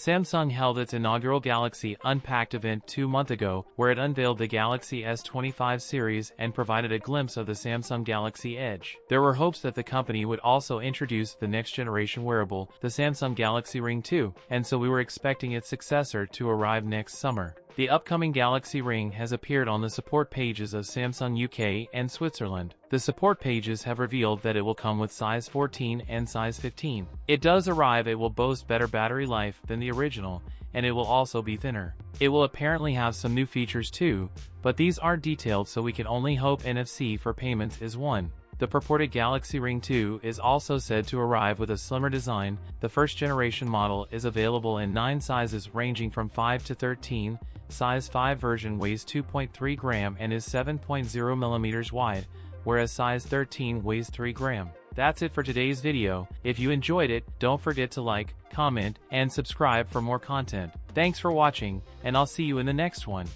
Samsung held its inaugural Galaxy Unpacked event 2 months ago, where it unveiled the Galaxy S25 series and provided a glimpse of the Samsung Galaxy Edge. There were hopes that the company would also introduce the next-generation wearable, the Samsung Galaxy Ring 2, and so we were expecting its successor to arrive next summer. The upcoming Galaxy Ring has appeared on the support pages of Samsung UK and Switzerland. The support pages have revealed that it will come with size 14 and size 15. It does arrive, it will boast better battery life than the original, and it will also be thinner. It will apparently have some new features too, but these aren't detailed, so we can only hope NFC for payments is one. The purported Galaxy Ring 2 is also said to arrive with a slimmer design. The first generation model is available in 9 sizes ranging from 5 to 13. Size 5 version weighs 2.3 gram and is 7.0 millimeters wide, whereas size 13 weighs 3 gram. That's it for today's video. If you enjoyed it, don't forget to like, comment, and subscribe for more content. Thanks for watching, and I'll see you in the next one.